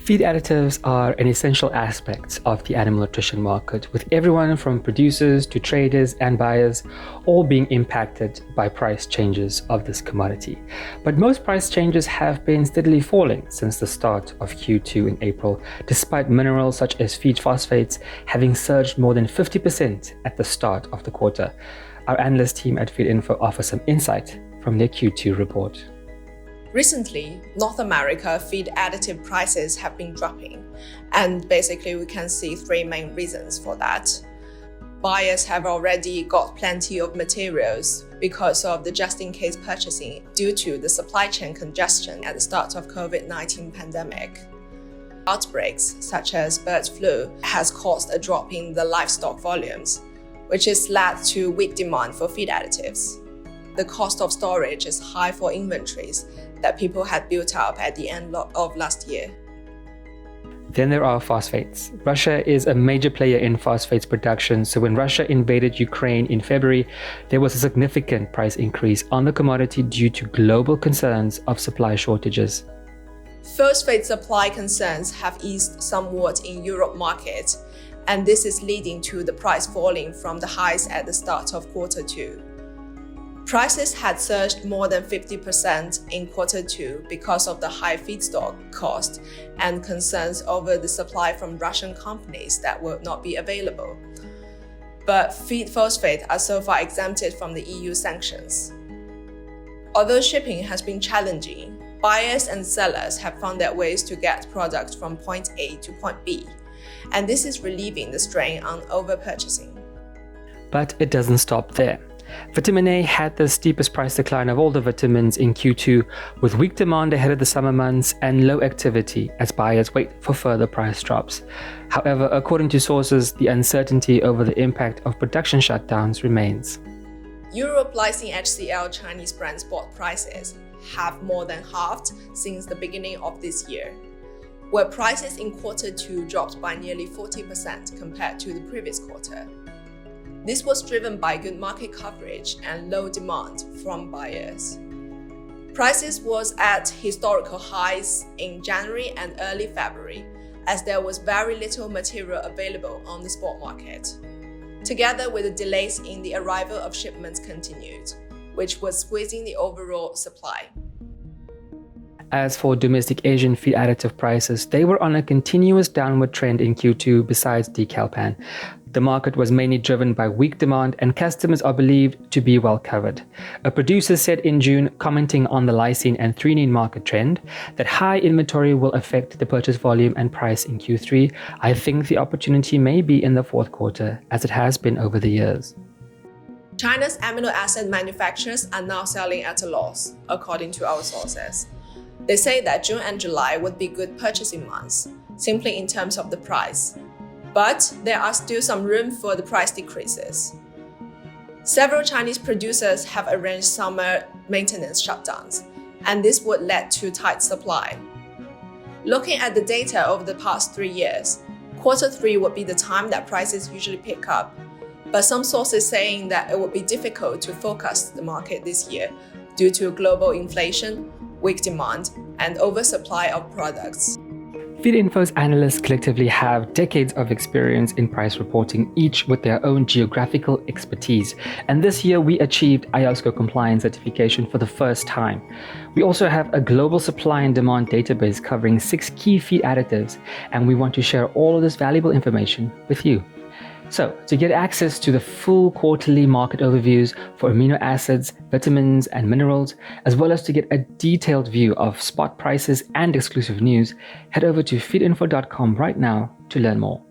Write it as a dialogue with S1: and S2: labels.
S1: Feed additives are an essential aspect of the animal nutrition market, with everyone from producers to traders and buyers all being impacted by price changes of this commodity. But most price changes have been steadily falling since the start of Q2 in April, despite minerals such as feed phosphates having surged more than 50% at the start of the quarter. Our analyst team at Feedinfo offers some insight from their Q2 report.
S2: Recently, North America feed additive prices have been dropping, and basically we can see three main reasons for that. Buyers have already got plenty of materials because of the just-in-case purchasing due to the supply chain congestion at the start of COVID-19 pandemic. Outbreaks such as bird flu has caused a drop in the livestock volumes, which has led to weak demand for feed additives. The cost of storage is high for inventories that people had built up at the end of last year.
S1: Then there are phosphates. Russia is a major player in phosphates production, so when Russia invaded Ukraine in February, there was a significant price increase on the commodity due to global concerns of supply shortages.
S2: Phosphate supply concerns have eased somewhat in Europe market, and this is leading to the price falling from the highs at the start of Q2. Prices had surged more than 50% in Q2 because of the high feedstock cost and concerns over the supply from Russian companies that will not be available. But feed phosphate are so far exempted from the EU sanctions. Although shipping has been challenging, buyers and sellers have found their ways to get product from point A to point B, and this is relieving the strain on overpurchasing.
S1: But it doesn't stop there. Vitamin A had the steepest price decline of all the vitamins in Q2, with weak demand ahead of the summer months and low activity as buyers wait for further price drops. However, according to sources, the uncertainty over the impact of production shutdowns remains.
S2: Europe lysine HCl Chinese brand spot prices have more than halved since the beginning of this year, where prices in Q2 dropped by nearly 40% compared to the previous quarter. This was driven by good market coverage and low demand from buyers. Prices was at historical highs in January and early February, as there was very little material available on the spot market. Together with the delays in the arrival of shipments continued, which was squeezing the overall supply.
S1: As for domestic Asian feed additive prices, they were on a continuous downward trend in Q2 besides Decalpan. The market was mainly driven by weak demand and customers are believed to be well covered. A producer said in June, commenting on the lysine and threonine market trend, that high inventory will affect the purchase volume and price in Q3. I think the opportunity may be in the fourth quarter, as it has been over the years.
S2: China's amino acid manufacturers are now selling at a loss, according to our sources. They say that June and July would be good purchasing months, simply in terms of the price. But there are still some room for the price decreases. Several Chinese producers have arranged summer maintenance shutdowns, and this would lead to tight supply. Looking at the data over the past 3 years, Q3 would be the time that prices usually pick up, but some sources saying that it would be difficult to forecast the market this year due to global inflation, weak demand, and oversupply of products.
S1: Feedinfo's analysts collectively have decades of experience in price reporting, each with their own geographical expertise. And this year we achieved IOSCO compliance certification for the first time. We also have a global supply and demand database covering 6 key feed additives, and we want to share all of this valuable information with you. So, to get access to the full quarterly market overviews for amino acids, vitamins, and minerals, as well as to get a detailed view of spot prices and exclusive news, head over to feedinfo.com right now to learn more.